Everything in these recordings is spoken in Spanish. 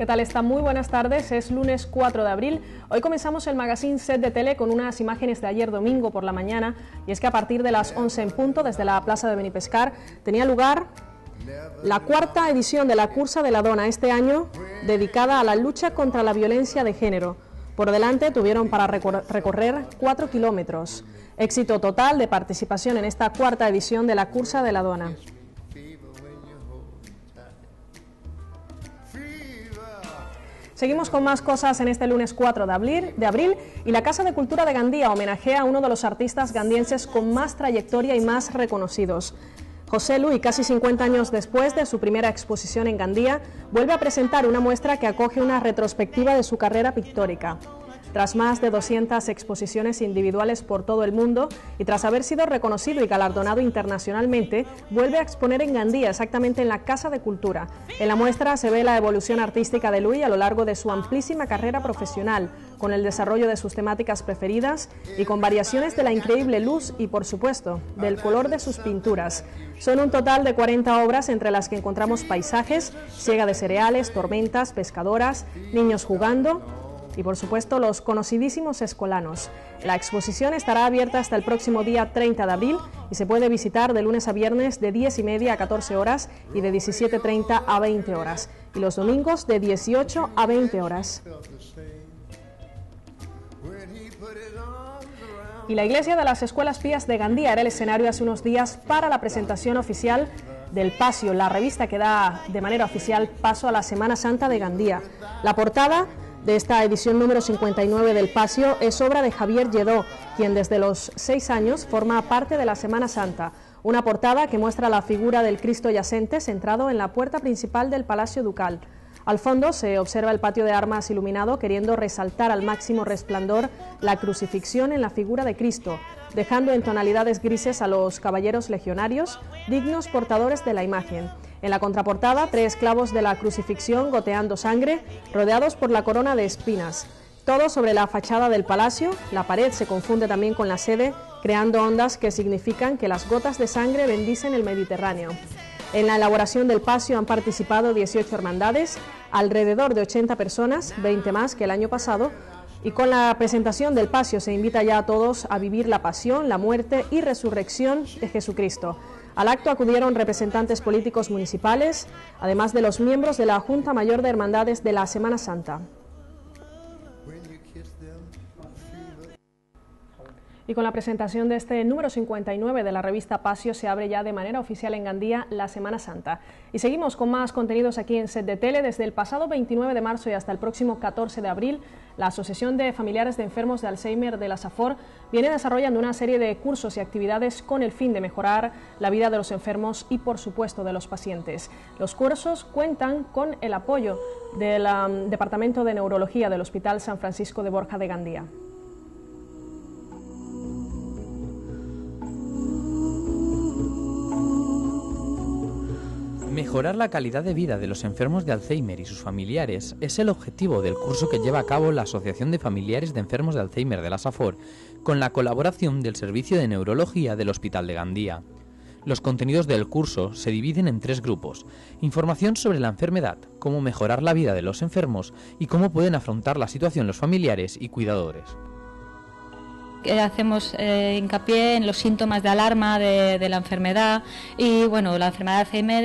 ¿Qué tal está? Muy buenas tardes, es lunes 4 de abril. Hoy comenzamos el magazine Set de Tele con unas imágenes de ayer domingo por la mañana, y es que a partir de las 11 en punto, desde la plaza de Benipescar, tenía lugar la cuarta edición de la Cursa de la Dona, este año dedicada a la lucha contra la violencia de género. Por delante tuvieron para recorrer 4 kilómetros. Éxito total de participación en esta cuarta edición de la Cursa de la Dona. Seguimos con más cosas en este lunes 4 de abril y la Casa de Cultura de Gandía homenajea a uno de los artistas gandienses con más trayectoria y más reconocidos. José Luis, casi 50 años después de su primera exposición en Gandía, vuelve a presentar una muestra que acoge una retrospectiva de su carrera pictórica. Tras más de 200 exposiciones individuales por todo el mundo y tras haber sido reconocido y galardonado internacionalmente, vuelve a exponer en Gandía, exactamente en la Casa de Cultura. En la muestra se ve la evolución artística de Luis a lo largo de su amplísima carrera profesional, con el desarrollo de sus temáticas preferidas y con variaciones de la increíble luz y, por supuesto, del color de sus pinturas. Son un total de 40 obras, entre las que encontramos paisajes, siega de cereales, tormentas, pescadoras, niños jugando y, por supuesto, los conocidísimos escolanos. La exposición estará abierta hasta el próximo día 30 de abril y se puede visitar de lunes a viernes de 10:30 a 14 horas y de 17:30 a 20 horas, y los domingos de 18 a 20 horas. Y la Iglesia de las Escuelas Pías de Gandía era el escenario hace unos días para la presentación oficial del Pasio, la revista que da de manera oficial paso a la Semana Santa de Gandía. La portada de esta edición número 59 del Pasio es obra de Javier Lledó, quien desde los 6 años forma parte de la Semana Santa. Una portada que muestra la figura del Cristo yacente centrado en la puerta principal del Palacio Ducal. Al fondo se observa el patio de armas iluminado, queriendo resaltar al máximo resplandor la crucifixión en la figura de Cristo, dejando en tonalidades grises a los caballeros legionarios, dignos portadores de la imagen. En la contraportada, 3 clavos de la crucifixión goteando sangre, rodeados por la corona de espinas. Todo sobre la fachada del palacio. La pared se confunde también con la sede, creando ondas que significan que las gotas de sangre bendicen el Mediterráneo. En la elaboración del pasio han participado 18 hermandades, alrededor de 80 personas, 20 más que el año pasado, y con la presentación del pasio se invita ya a todos a vivir la pasión, la muerte y resurrección de Jesucristo. Al acto acudieron representantes políticos municipales, además de los miembros de la Junta Mayor de Hermandades de la Semana Santa. Y con la presentación de este número 59 de la revista Pasio se abre ya de manera oficial en Gandía la Semana Santa. Y seguimos con más contenidos aquí en Set de Tele. Desde el pasado 29 de marzo y hasta el próximo 14 de abril, la Asociación de Familiares de Enfermos de Alzheimer de la SAFOR viene desarrollando una serie de cursos y actividades con el fin de mejorar la vida de los enfermos y, por supuesto, de los pacientes. Los cursos cuentan con el apoyo del Departamento de Neurología del Hospital San Francisco de Borja de Gandía. Mejorar la calidad de vida de los enfermos de Alzheimer y sus familiares es el objetivo del curso que lleva a cabo la Asociación de Familiares de Enfermos de Alzheimer de la SAFOR, con la colaboración del Servicio de Neurología del Hospital de Gandía. Los contenidos del curso se dividen en 3 grupos: información sobre la enfermedad, cómo mejorar la vida de los enfermos y cómo pueden afrontar la situación los familiares y cuidadores. Hacemos hincapié en los síntomas de alarma de la enfermedad y bueno, la enfermedad de Alzheimer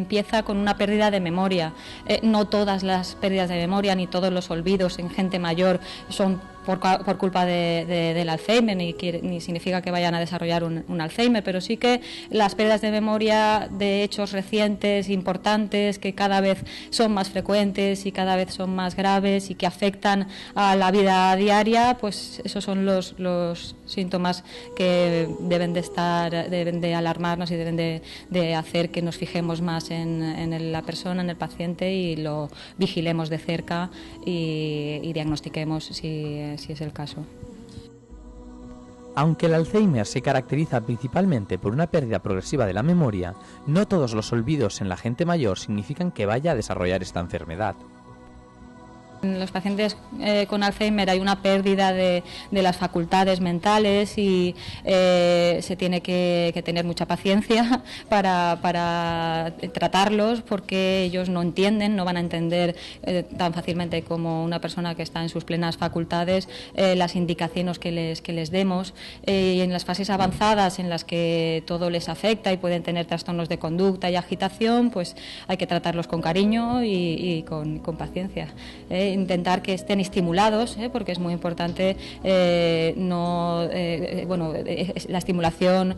empieza con una pérdida de memoria. No todas las pérdidas de memoria ni todos los olvidos en gente mayor son por culpa del Alzheimer, ni significa que vayan a desarrollar un Alzheimer, pero sí que las pérdidas de memoria de hechos recientes, importantes, que cada vez son más frecuentes y cada vez son más graves y que afectan a la vida diaria, pues esos son los síntomas que deben de alarmarnos y deben de hacer que nos fijemos más en la persona, en el paciente, y lo vigilemos de cerca y diagnostiquemos si es el caso. Aunque el Alzheimer se caracteriza principalmente por una pérdida progresiva de la memoria, no todos los olvidos en la gente mayor significan que vaya a desarrollar esta enfermedad. En los pacientes con Alzheimer hay una pérdida de las facultades mentales y se tiene que tener mucha paciencia para tratarlos, porque ellos no entienden, no van a entender tan fácilmente como una persona que está en sus plenas facultades las indicaciones que les demos, y en las fases avanzadas en las que todo les afecta y pueden tener trastornos de conducta y agitación, pues hay que tratarlos con cariño y con paciencia. Intentar que estén estimulados, porque es muy importante. La estimulación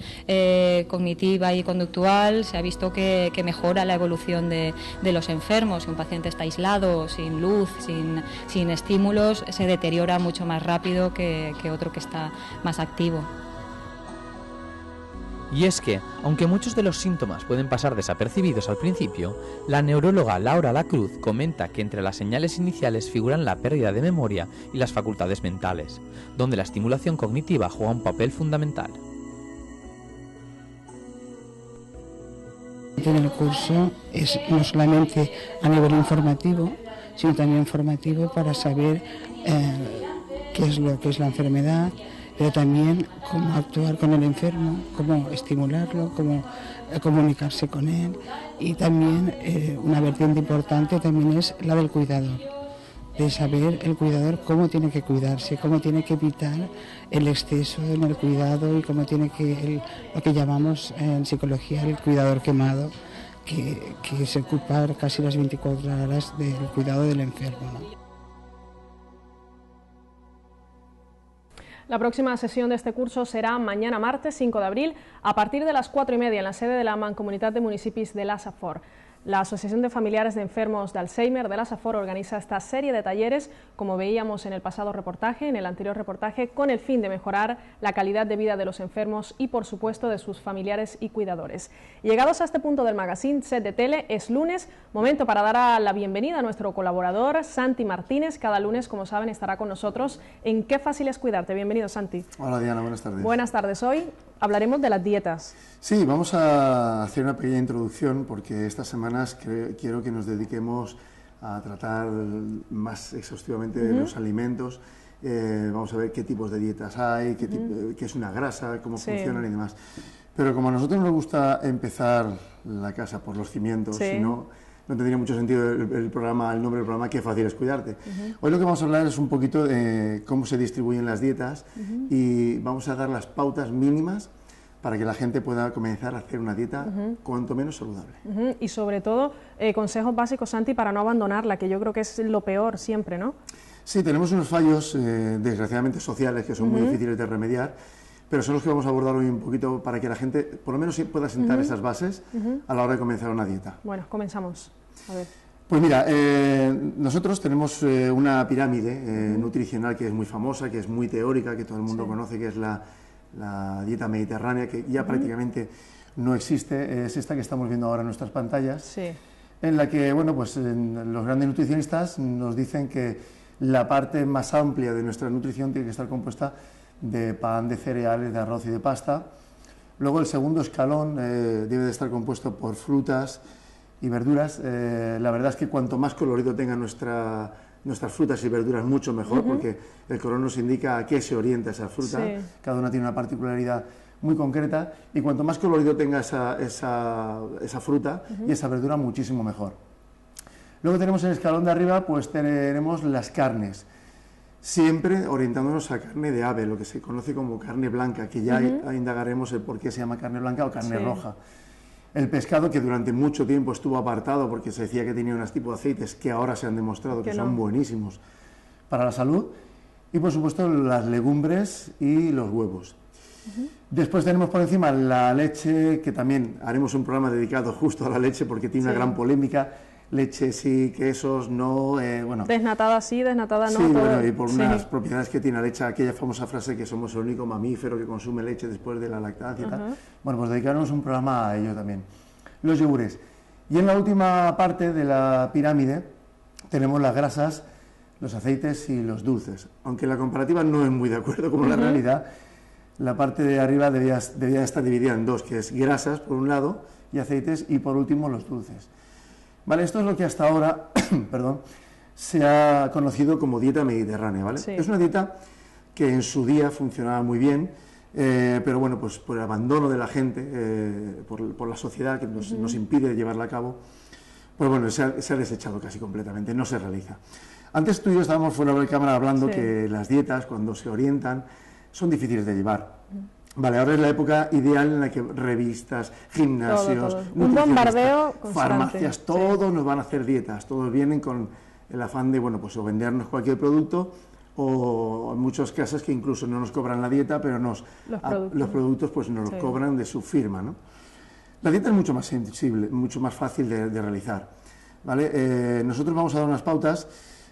cognitiva y conductual se ha visto que mejora la evolución de los enfermos. Si un paciente está aislado, sin luz, sin estímulos, se deteriora mucho más rápido que otro que está más activo. Y es que, aunque muchos de los síntomas pueden pasar desapercibidos al principio, la neuróloga Laura Lacruz comenta que entre las señales iniciales figuran la pérdida de memoria y las facultades mentales, donde la estimulación cognitiva juega un papel fundamental. En el curso es no solamente a nivel informativo, sino también formativo para saber qué es lo que es la enfermedad, pero también cómo actuar con el enfermo, cómo estimularlo, cómo comunicarse con él. Y también una vertiente importante también es la del cuidador, de saber el cuidador cómo tiene que cuidarse, cómo tiene que evitar el exceso en el cuidado y cómo tiene que, lo que llamamos en psicología el cuidador quemado, que se ocupa casi las 24 horas del cuidado del enfermo, ¿no? La próxima sesión de este curso será mañana martes 5 de abril a partir de las 4:30 en la sede de la Mancomunitat de Municipis de la Safor. La Asociación de Familiares de Enfermos de Alzheimer de la Safor organiza esta serie de talleres, como veíamos en el pasado reportaje, en el anterior reportaje, con el fin de mejorar la calidad de vida de los enfermos y, por supuesto, de sus familiares y cuidadores. Llegados a este punto del magazine Set de Tele, es lunes, momento para dar la bienvenida a nuestro colaborador, Santi Martínez. Cada lunes, como saben, estará con nosotros en Qué fácil es cuidarte. Bienvenido, Santi. Hola, Diana, buenas tardes. Buenas tardes. Hoy hablaremos de las dietas. Sí, vamos a hacer una pequeña introducción porque estas semanas quiero que nos dediquemos a tratar más exhaustivamente los alimentos. Vamos a ver qué tipos de dietas hay, qué es una grasa, cómo funcionan y demás. Pero como a nosotros nos gusta empezar la casa por los cimientos, si no tendría mucho sentido el nombre del programa Qué fácil es cuidarte. Hoy lo que vamos a hablar es un poquito de cómo se distribuyen las dietas y vamos a dar las pautas mínimas para que la gente pueda comenzar a hacer una dieta cuanto menos saludable. Y sobre todo, consejos básicos, Santi, para no abandonarla, que yo creo que es lo peor siempre, ¿no? Sí, tenemos unos fallos, desgraciadamente sociales, que son muy difíciles de remediar, pero son los que vamos a abordar hoy un poquito para que la gente, por lo menos, pueda sentar esas bases a la hora de comenzar una dieta. Bueno, comenzamos. A ver. Pues mira, nosotros tenemos una pirámide nutricional que es muy famosa, que es muy teórica, que todo el mundo conoce, que es la dieta mediterránea, que ya prácticamente no existe. Es esta que estamos viendo ahora en nuestras pantallas, en la que, bueno, pues los grandes nutricionistas nos dicen que la parte más amplia de nuestra nutrición tiene que estar compuesta de pan, de cereales, de arroz y de pasta. Luego el segundo escalón debe de estar compuesto por frutas y verduras. La verdad es que cuanto más colorido tenga nuestras frutas y verduras, mucho mejor, porque el color nos indica a qué se orienta esa fruta. Cada una tiene una particularidad muy concreta y cuanto más colorido tenga esa fruta y esa verdura, muchísimo mejor. Luego tenemos en el escalón de arriba, pues tenemos las carnes, siempre orientándonos a carne de ave, lo que se conoce como carne blanca, que ya indagaremos el por qué se llama carne blanca o carne roja. El pescado, que durante mucho tiempo estuvo apartado porque se decía que tenía unos tipos de aceites que ahora se han demostrado que son buenísimos para la salud. Y por supuesto las legumbres y los huevos. Después tenemos por encima la leche, que también haremos un programa dedicado justo a la leche porque tiene una gran polémica. Leche sí, quesos no, bueno. Desnatada sí, desnatada no. Sí, bueno, y por unas propiedades que tiene la leche, aquella famosa frase que somos el único mamífero que consume leche después de la lactancia y tal. Bueno, pues dedicaremos un programa a ello también. Los yogures. Y en la última parte de la pirámide tenemos las grasas, los aceites y los dulces. Aunque la comparativa no es muy de acuerdo con la realidad, la parte de arriba debía estar dividida en dos, que es grasas por un lado y aceites, y por último los dulces. Vale, esto es lo que hasta ahora se ha conocido como dieta mediterránea, ¿vale? Sí. Es una dieta que en su día funcionaba muy bien, pero bueno, pues por el abandono de la gente, por la sociedad que nos impide llevarla a cabo, pues bueno, se ha desechado casi completamente, no se realiza. Antes tú y yo estábamos fuera de cámara hablando que las dietas, cuando se orientan, son difíciles de llevar. Vale, ahora es la época ideal en la que revistas, gimnasios, todo. Un bombardeo constante. farmacias, todos nos van a hacer dietas, todos vienen con el afán de, bueno, pues o vendernos cualquier producto, o en muchos casos que incluso no nos cobran la dieta, pero los productos pues nos los cobran de su firma, ¿no? La dieta es mucho más sensible, mucho más fácil de realizar, ¿vale? Nosotros vamos a dar unas pautas,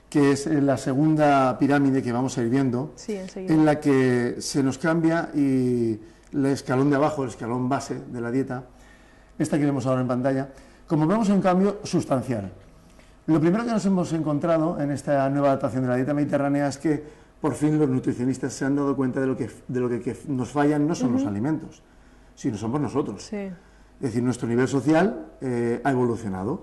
que es la segunda pirámide que vamos a ir viendo, en la que se nos cambia y el escalón de abajo, el escalón base de la dieta, esta que vemos ahora en pantalla, como vemos un cambio sustancial. Lo primero que nos hemos encontrado en esta nueva adaptación de la dieta mediterránea es que por fin los nutricionistas se han dado cuenta de lo que nos fallan no son los alimentos, sino somos nosotros. Sí. Es decir, nuestro nivel social ha evolucionado.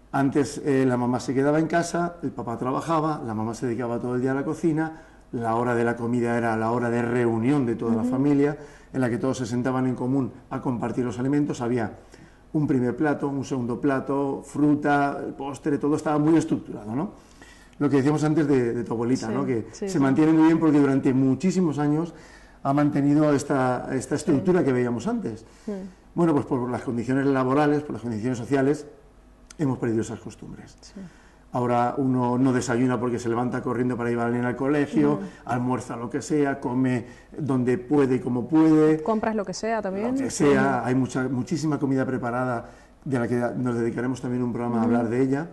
Antes la mamá se quedaba en casa, el papá trabajaba, la mamá se dedicaba todo el día a la cocina, la hora de la comida era la hora de reunión de toda la familia, en la que todos se sentaban en común a compartir los alimentos, había un primer plato, un segundo plato, fruta, el postre, todo estaba muy estructurado, ¿no? Lo que decíamos antes de tu abuelita, ¿no? Que se mantiene muy bien porque durante muchísimos años ha mantenido esta estructura que veíamos antes. Bueno, pues por las condiciones laborales, por las condiciones sociales, hemos perdido esas costumbres. Ahora uno no desayuna porque se levanta corriendo para ir a al colegio, almuerza lo que sea, come donde puede y como puede. Compras lo que sea también. Lo que sea, hay muchísima comida preparada, de la que nos dedicaremos también un programa a hablar de ella.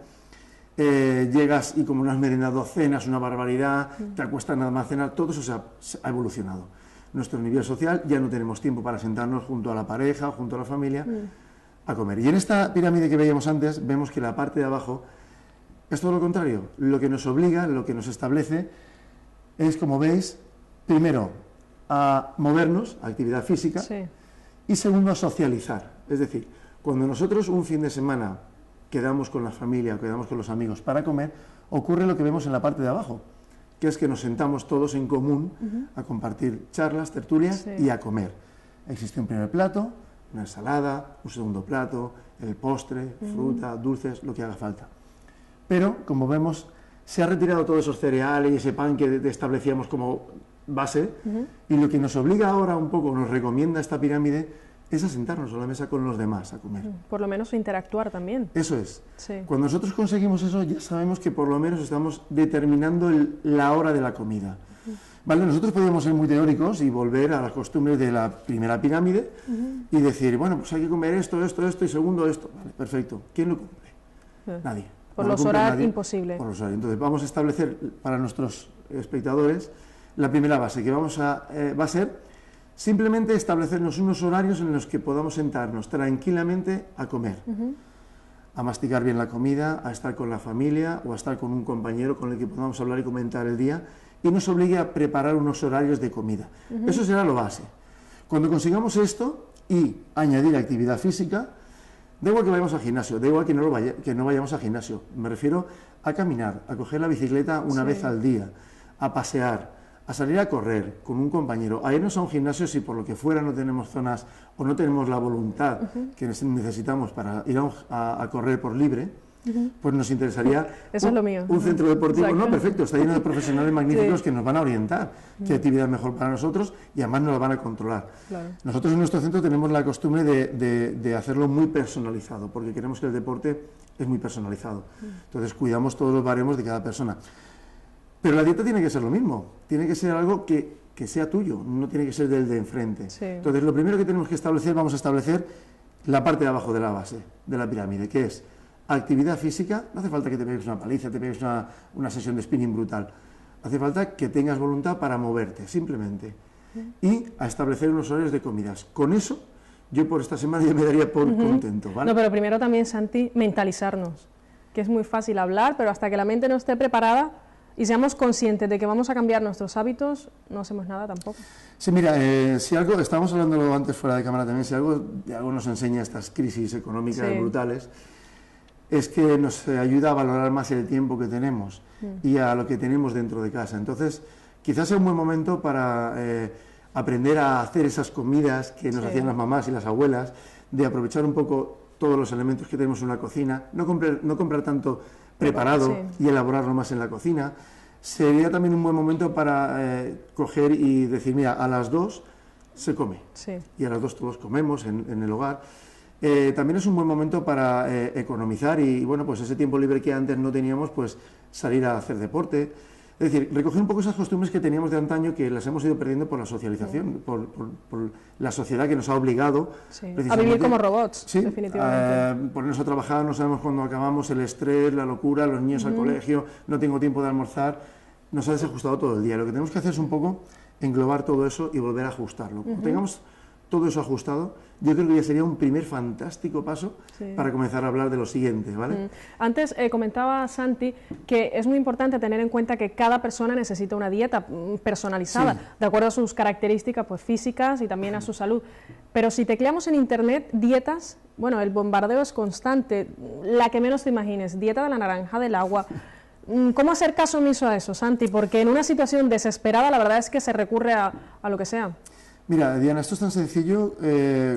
Llegas y como no has merendado, cenas una barbaridad, te acuestas nada más a cenar, todo eso ha evolucionado. Nuestro nivel social, ya no tenemos tiempo para sentarnos junto a la pareja o junto a la familia a comer. Y en esta pirámide que veíamos antes, vemos que la parte de abajo es todo lo contrario. Lo que nos obliga, lo que nos establece, es, como veis, primero, a movernos, a actividad física, y segundo, a socializar. Es decir, cuando nosotros un fin de semana quedamos con la familia, quedamos con los amigos para comer, ocurre lo que vemos en la parte de abajo, que es que nos sentamos todos en común a compartir charlas, tertulias y a comer. Existe un primer plato, una ensalada, un segundo plato, el postre, fruta, dulces, lo que haga falta. Pero, como vemos, se ha retirado todos esos cereales y ese pan que establecíamos como base, y lo que nos obliga ahora un poco, nos recomienda esta pirámide, es a sentarnos a la mesa con los demás a comer. Por lo menos interactuar también. Eso es. Cuando nosotros conseguimos eso, ya sabemos que por lo menos estamos determinando la hora de la comida. ¿Vale? Nosotros podríamos ser muy teóricos y volver a las costumbres de la primera pirámide y decir, bueno, pues hay que comer esto y segundo esto. Vale, perfecto. ¿Quién lo cumple? Nadie. Por los horarios, imposible. Por los horarios. Entonces vamos a establecer para nuestros espectadores la primera base, que va a ser simplemente establecernos unos horarios en los que podamos sentarnos tranquilamente a comer, a masticar bien la comida, a estar con la familia o a estar con un compañero con el que podamos hablar y comentar el día, y nos obligue a preparar unos horarios de comida. Eso será lo base. Cuando consigamos esto y añadir actividad física, da igual que vayamos al gimnasio, da igual que no vayamos al gimnasio, me refiero a caminar, a coger la bicicleta una vez al día, a pasear, a salir a correr con un compañero, a irnos a un gimnasio si por lo que fuera no tenemos zonas o no tenemos la voluntad que necesitamos para ir a correr por libre, pues nos interesaría eso es lo mío. Un centro deportivo. No, perfecto, está lleno de profesionales magníficos que nos van a orientar qué actividad es mejor para nosotros y además nos la van a controlar. Nosotros en nuestro centro tenemos la costumbre de hacerlo muy personalizado, porque queremos que el deporte es muy personalizado. Entonces cuidamos todos los baremos de cada persona. Pero la dieta tiene que ser lo mismo, tiene que ser algo que sea tuyo, no tiene que ser del de enfrente. Entonces lo primero que tenemos que establecer, vamos a establecer la parte de abajo de la base, de la pirámide, que es actividad física. No hace falta que te pegues una paliza, te pegues una sesión de spinning brutal, hace falta que tengas voluntad para moverte, simplemente, y a establecer unos horarios de comidas. Con eso, yo por esta semana ya me daría por contento, ¿vale? No, pero primero también, Santi, mentalizarnos, que es muy fácil hablar, pero hasta que la mente no esté preparada y seamos conscientes de que vamos a cambiar nuestros hábitos, no hacemos nada tampoco. Sí, mira, si algo, estábamos hablando antes fuera de cámara también, si algo nos enseña estas crisis económicas brutales, es que nos ayuda a valorar más el tiempo que tenemos y a lo que tenemos dentro de casa. Entonces, quizás sea un buen momento para aprender a hacer esas comidas que nos hacían las mamás y las abuelas, de aprovechar un poco todos los elementos que tenemos en la cocina, no comprar tanto preparado y elaborarlo más en la cocina. Sería también un buen momento para coger y decir, mira, a las 2 se come, y a las 2 todos comemos en el hogar. También es un buen momento para economizar y, bueno, pues ese tiempo libre que antes no teníamos, pues salir a hacer deporte. Es decir, recoger un poco esas costumbres que teníamos de antaño, que las hemos ido perdiendo por la socialización, por la sociedad que nos ha obligado a vivir como robots, definitivamente. Ponernos a trabajar, no sabemos cuándo acabamos, el estrés, la locura, los niños al colegio, no tengo tiempo de almorzar, nos ha desajustado todo el día. Lo que tenemos que hacer es un poco englobar todo eso y volver a ajustarlo. Cuando tengamos todo eso ajustado, yo creo que ya sería un primer fantástico paso para comenzar a hablar de lo siguiente, ¿vale? Antes comentaba Santi que es muy importante tener en cuenta que cada persona necesita una dieta personalizada, de acuerdo a sus características pues, físicas y también a su salud. Pero si tecleamos en internet dietas, bueno, el bombardeo es constante, la que menos te imagines, dieta de la naranja, del agua. ¿Cómo hacer caso omiso a eso, Santi? Porque en una situación desesperada la verdad es que se recurre a lo que sea. Mira, Diana, esto es tan sencillo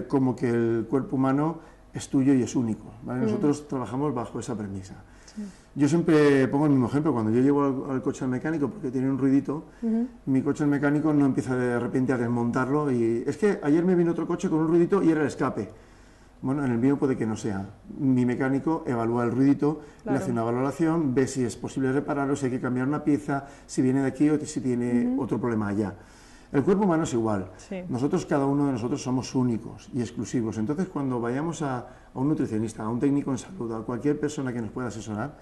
como que el cuerpo humano es tuyo y es único, ¿vale? Nosotros trabajamos bajo esa premisa. Yo siempre pongo el mismo ejemplo. Cuando yo llevo al coche al mecánico porque tiene un ruidito, mi coche al mecánico no empieza de repente a desmontarlo y es que ayer me vino otro coche con un ruidito y era el escape. Bueno, en el mío puede que no sea. Mi mecánico evalúa el ruidito, le hace una valoración, ve si es posible repararlo, si hay que cambiar una pieza, si viene de aquí o si tiene otro problema allá. El cuerpo humano es igual. Nosotros, cada uno de nosotros somos únicos y exclusivos. Entonces, cuando vayamos a un nutricionista, a un técnico en salud, a cualquier persona que nos pueda asesorar,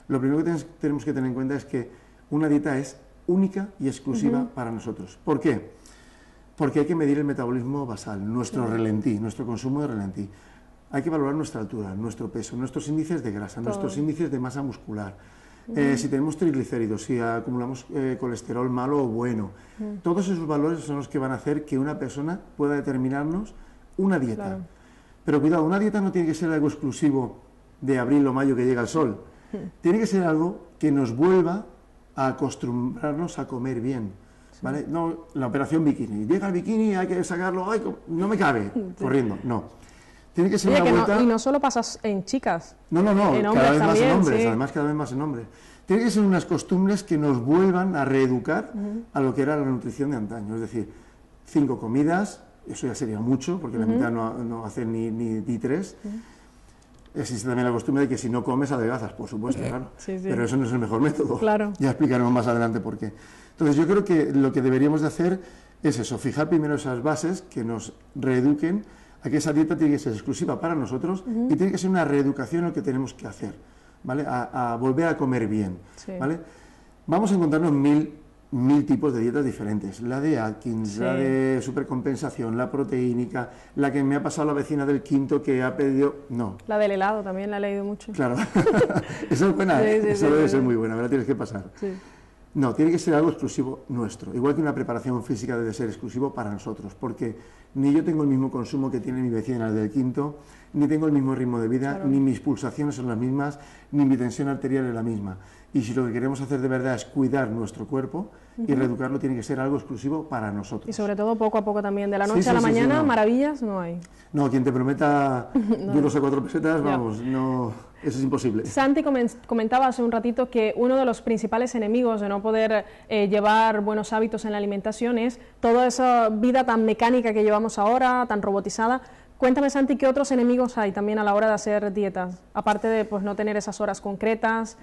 lo primero que tenemos que tener en cuenta es que una dieta es única y exclusiva para nosotros. ¿Por qué? Porque hay que medir el metabolismo basal, nuestro relentí, nuestro consumo de relentí. Hay que valorar nuestra altura, nuestro peso, nuestros índices de grasa, nuestros índices de masa muscular. Si tenemos triglicéridos, si acumulamos colesterol malo o bueno, todos esos valores son los que van a hacer que una persona pueda determinarnos una dieta. Pero cuidado, una dieta no tiene que ser algo exclusivo de abril o mayo que llega el sol. Tiene que ser algo que nos vuelva a acostumbrarnos a comer bien, ¿vale? No, la operación bikini. Llega el bikini, hay que sacarlo, ay, no me cabe, corriendo, no. Tiene que ser una vuelta... y no solo pasas en chicas. No, en cada vez también, más en hombres, además cada vez más en hombres. Tiene que ser unas costumbres que nos vuelvan a reeducar a lo que era la nutrición de antaño. Es decir, 5 comidas, eso ya sería mucho, porque la mitad no hacen ni 3. Existe también la costumbre de que si no comes adelgazas, por supuesto, claro. Pero eso no es el mejor método. Ya explicaremos más adelante por qué. Entonces yo creo que lo que deberíamos de hacer es eso, fijar primero esas bases que nos reeduquen a que esa dieta tiene que ser exclusiva para nosotros y tiene que ser una reeducación lo que tenemos que hacer, ¿vale? A volver a comer bien, ¿vale? Vamos a encontrarnos mil tipos de dietas diferentes. La de Atkins, la de supercompensación, la proteínica, la que me ha pasado la vecina del quinto que ha pedido... No. La del helado también la he leído mucho. Claro. Esa es buena, esa debe ser muy buena, me la tienes que pasar. No, tiene que ser algo exclusivo nuestro, igual que una preparación física debe ser exclusivo para nosotros, porque ni yo tengo el mismo consumo que tiene mi vecina del quinto, ni tengo el mismo ritmo de vida, ni mis pulsaciones son las mismas, ni mi tensión arterial es la misma. Y si lo que queremos hacer de verdad es cuidar nuestro cuerpo y reeducarlo, tiene que ser algo exclusivo para nosotros. Y sobre todo poco a poco también, de la noche a la mañana, maravillas no hay. No, quien te prometa duros a 4 pesetas, vamos, no, eso es imposible. Santi comentaba hace un ratito que uno de los principales enemigos de no poder llevar buenos hábitos en la alimentación es toda esa vida tan mecánica que llevamos ahora, tan robotizada. Cuéntame, Santi, ¿qué otros enemigos hay también a la hora de hacer dietas? Aparte de pues, no tener esas horas concretas.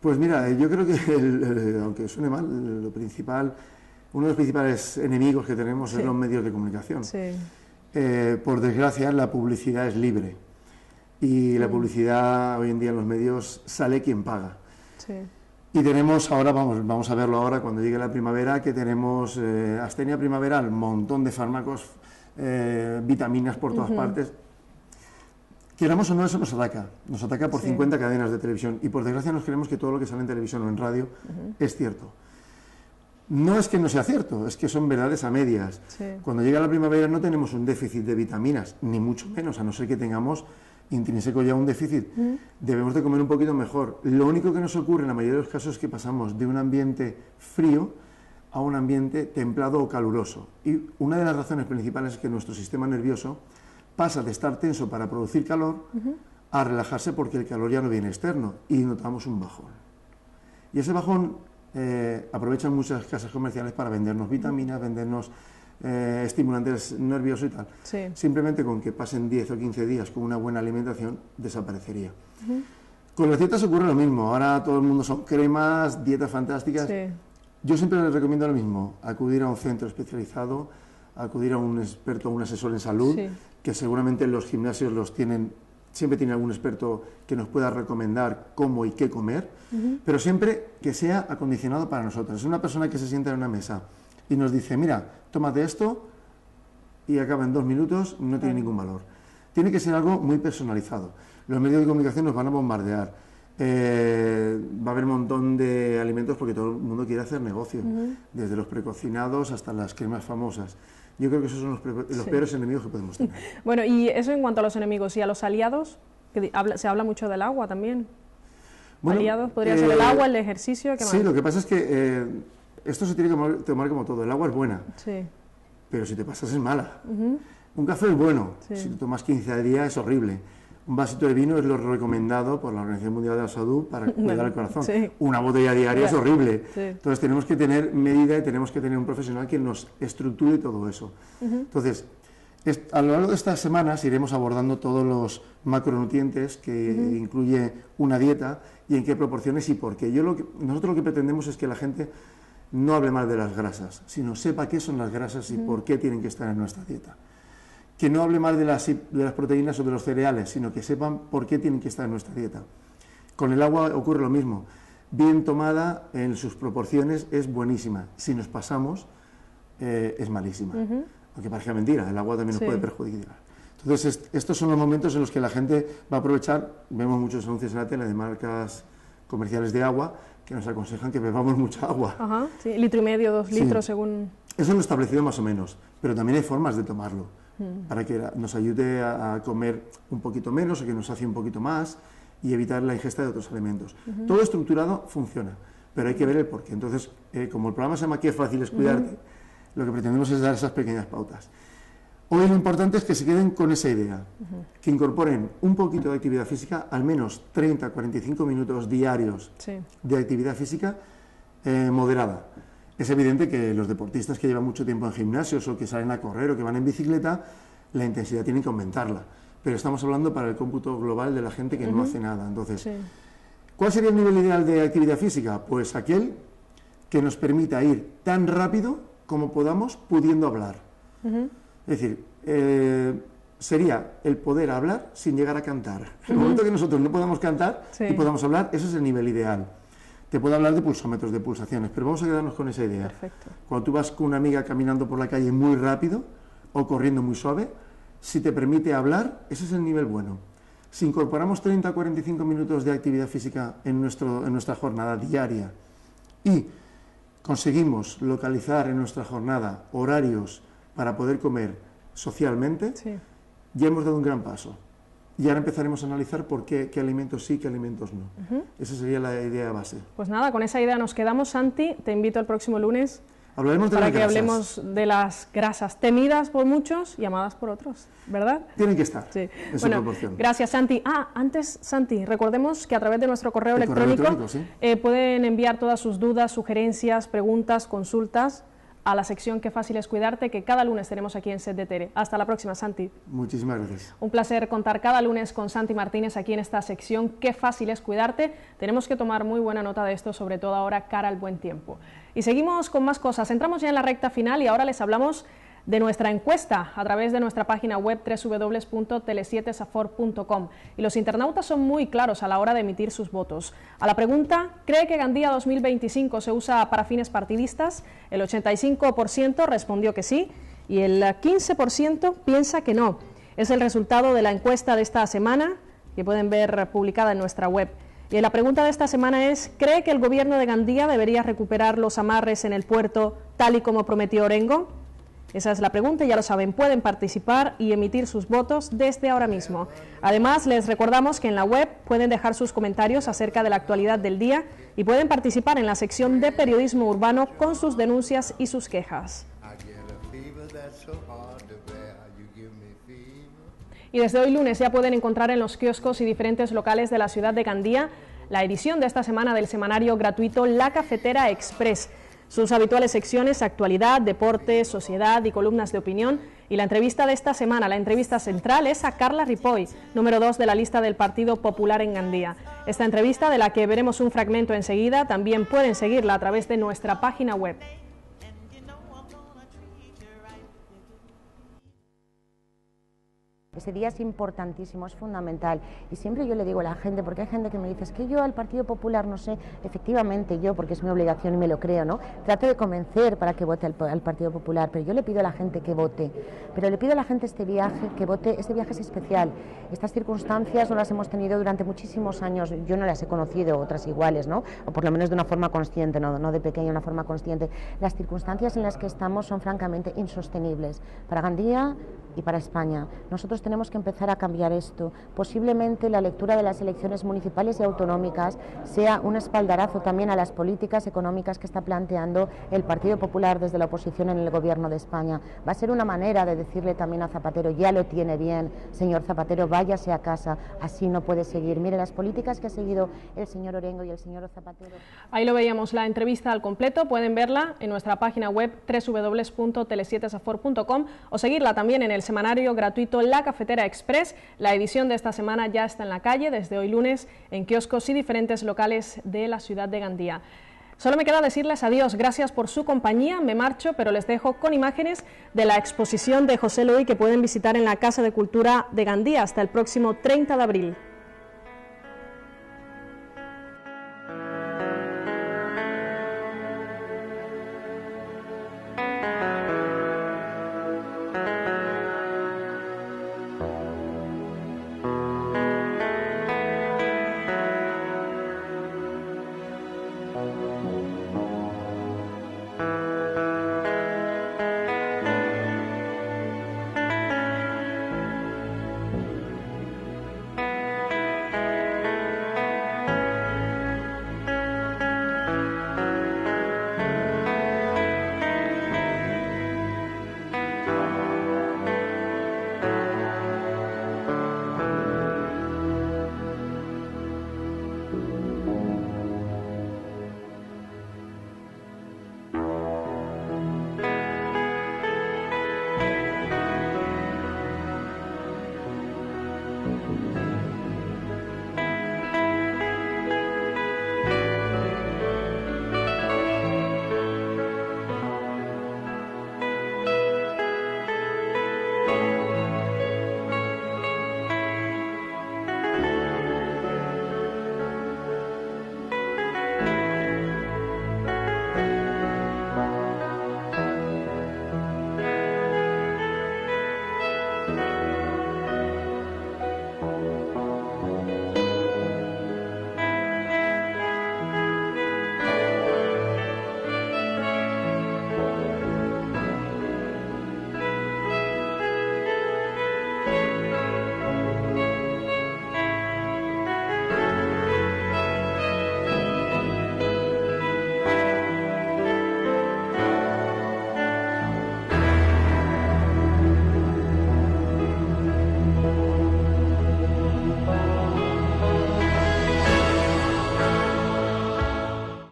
Pues mira, yo creo que, aunque suene mal, uno de los principales enemigos que tenemos es los medios de comunicación. Por desgracia, la publicidad es libre y la publicidad hoy en día en los medios sale quien paga. Y tenemos ahora, vamos a verlo ahora cuando llegue la primavera, que tenemos astenia primaveral, un montón de fármacos, vitaminas por todas partes. Queramos o no, eso nos ataca por 50 cadenas de televisión y por desgracia nos creemos que todo lo que sale en televisión o en radio es cierto. No es que no sea cierto, es que son verdades a medias. Cuando llega la primavera no tenemos un déficit de vitaminas, ni mucho menos, a no ser que tengamos intrínseco ya un déficit, debemos de comer un poquito mejor. Lo único que nos ocurre en la mayoría de los casos es que pasamos de un ambiente frío a un ambiente templado o caluroso. Y una de las razones principales es que nuestro sistema nervioso pasa de estar tenso para producir calor a relajarse porque el calor ya no viene externo y notamos un bajón. Y ese bajón aprovechan muchas casas comerciales para vendernos vitaminas, vendernos estimulantes nerviosos y tal. Sí. Simplemente con que pasen 10 o 15 días con una buena alimentación desaparecería. Con las dietas ocurre lo mismo. Ahora todo el mundo son cremas, dietas fantásticas. Sí. Yo siempre les recomiendo lo mismo: acudir a un centro especializado, acudir a un experto, a un asesor en salud, Sí. que seguramente los gimnasios los tienen, siempre tiene algún experto que nos pueda recomendar cómo y qué comer, pero siempre que sea acondicionado para nosotros. Es una persona que se sienta en una mesa y nos dice, mira, tómate esto, y acaba en 2 minutos, no tiene ningún valor. Tiene que ser algo muy personalizado. Los medios de comunicación nos van a bombardear. Va a haber un montón de alimentos porque todo el mundo quiere hacer negocio, desde los precocinados hasta las cremas famosas. Yo creo que esos son los peores enemigos que podemos tener. Bueno, y eso en cuanto a los enemigos. ¿Y a los aliados? Que se habla mucho del agua también. Bueno, ¿Aliados? ¿Podría ser el agua, el ejercicio? ¿Qué más? Sí, lo que pasa es que esto se tiene que tomar como todo. El agua es buena, Sí. pero si te pasas es mala. Un café es bueno, Sí. si te tomas 15 al día es horrible. Un vasito de vino es lo recomendado por la Organización Mundial de la Salud para cuidar el corazón. Sí. Una botella diaria es horrible. Sí. Entonces tenemos que tener medida y tenemos que tener un profesional que nos estructure todo eso. Entonces, a lo largo de estas semanas iremos abordando todos los macronutrientes que incluye una dieta y en qué proporciones y por qué. Nosotros lo que pretendemos es que la gente no hable mal de las grasas, sino sepa qué son las grasas y por qué tienen que estar en nuestra dieta. Que no hable mal de las proteínas o de los cereales, sino que sepan por qué tienen que estar en nuestra dieta. Con el agua ocurre lo mismo. Bien tomada, en sus proporciones, es buenísima. Si nos pasamos, es malísima. Aunque parezca mentira, el agua también nos puede perjudicar. Entonces, estos son los momentos en los que la gente va a aprovechar. Vemos muchos anuncios en la tele de marcas comerciales de agua que nos aconsejan que bebamos mucha agua. Ajá, sí, 1,5 litros, 2 litros, Sí. según... Eso es lo establecido más o menos, pero también hay formas de tomarlo, para que nos ayude a comer un poquito menos o que nos sacie un poquito más y evitar la ingesta de otros alimentos. Todo estructurado funciona, pero hay que ver el porqué. Entonces, como el programa se llama Qué fácil es cuidarte, lo que pretendemos es dar esas pequeñas pautas. Hoy lo importante es que se queden con esa idea, que incorporen un poquito de actividad física, al menos 30-45 minutos diarios Sí. de actividad física moderada. Es evidente que los deportistas que llevan mucho tiempo en gimnasios o que salen a correr o que van en bicicleta, la intensidad tienen que aumentarla. Pero estamos hablando para el cómputo global de la gente que no hace nada. Entonces, Sí. ¿cuál sería el nivel ideal de actividad física? Pues aquel que nos permita ir tan rápido como podamos pudiendo hablar. Es decir, sería el poder hablar sin llegar a cantar. En el momento que nosotros no podamos cantar Sí. y podamos hablar, ese es el nivel ideal. Te puedo hablar de pulsómetros, de pulsaciones, pero vamos a quedarnos con esa idea. Perfecto. Cuando tú vas con una amiga caminando por la calle muy rápido o corriendo muy suave, si te permite hablar, ese es el nivel bueno. Si incorporamos 30 a 45 minutos de actividad física en nuestra jornada diaria y conseguimos localizar en nuestra jornada horarios para poder comer socialmente, Sí. ya hemos dado un gran paso. Y ahora empezaremos a analizar por qué alimentos sí, qué alimentos no. Esa sería la idea base. Pues nada, con esa idea nos quedamos, Santi. Te invito el próximo lunes Hablaremos de para las que grasas. hablemos de las grasas temidas por muchos y amadas por otros, ¿verdad? Tienen que estar Sí. en su Bueno, proporción. gracias, Santi. Antes, Santi, recordemos que a través de nuestro correo El correo electrónico, electrónico, sí. pueden enviar todas sus dudas, sugerencias, preguntas, consultas a la sección Qué fácil es cuidarte, que cada lunes tenemos aquí en Set de Tere. Hasta la próxima, Santi. Muchísimas gracias. Un placer contar cada lunes con Santi Martínez aquí en esta sección Qué fácil es cuidarte. Tenemos que tomar muy buena nota de esto, sobre todo ahora cara al buen tiempo. Y seguimos con más cosas. Entramos ya en la recta final y ahora les hablamos de nuestra encuesta a través de nuestra página web www.tele7safor.com. Y los internautas son muy claros a la hora de emitir sus votos. A la pregunta, ¿cree que Gandía 2025 se usa para fines partidistas? El 85% respondió que sí y el 15% piensa que no. Es el resultado de la encuesta de esta semana, que pueden ver publicada en nuestra web. Y la pregunta de esta semana es, ¿cree que el gobierno de Gandía debería recuperar los amarres en el puerto tal y como prometió Orengo? Esa es la pregunta, ya lo saben, pueden participar y emitir sus votos desde ahora mismo. Además, les recordamos que en la web pueden dejar sus comentarios acerca de la actualidad del día y pueden participar en la sección de periodismo urbano con sus denuncias y sus quejas. Y desde hoy lunes ya pueden encontrar en los kioscos y diferentes locales de la ciudad de Gandía la edición de esta semana del semanario gratuito La Cafetera Express. Sus habituales secciones, actualidad, deporte, sociedad y columnas de opinión. Y la entrevista de esta semana, la entrevista central, es a Carla Ripoll, número 2 de la lista del Partido Popular en Gandía. Esta entrevista, de la que veremos un fragmento enseguida, también pueden seguirla a través de nuestra página web. Ese día es importantísimo, es fundamental, y siempre yo le digo a la gente, porque hay gente que me dice, es que yo al Partido Popular no sé, efectivamente yo, porque es mi obligación y me lo creo, ¿no? Trato de convencer para que vote al Partido Popular, pero yo le pido a la gente que vote, pero le pido a la gente este viaje, que vote. Este viaje es especial, estas circunstancias no las hemos tenido durante muchísimos años, yo no las he conocido, otras iguales, ¿no? O por lo menos de una forma consciente, no de pequeña, una forma consciente. Las circunstancias en las que estamos son francamente insostenibles para Gandía y para España. Nosotros tenemos que empezar a cambiar esto. Posiblemente la lectura de las elecciones municipales y autonómicas sea un espaldarazo también a las políticas económicas que está planteando el Partido Popular desde la oposición en el Gobierno de España. Va a ser una manera de decirle también a Zapatero, ya lo tiene bien, señor Zapatero, váyase a casa, así no puede seguir. Mire, las políticas que ha seguido el señor Orengo y el señor Zapatero. Ahí lo veíamos, la entrevista al completo, pueden verla en nuestra página web www.tele7safor.com o seguirla también en el semanario gratuito La Cafetera Express. La edición de esta semana ya está en la calle desde hoy lunes en kioscos y diferentes locales de la ciudad de Gandía. Solo me queda decirles adiós, gracias por su compañía, me marcho, pero les dejo con imágenes de la exposición de José Luis que pueden visitar en la Casa de Cultura de Gandía hasta el próximo 30 de abril.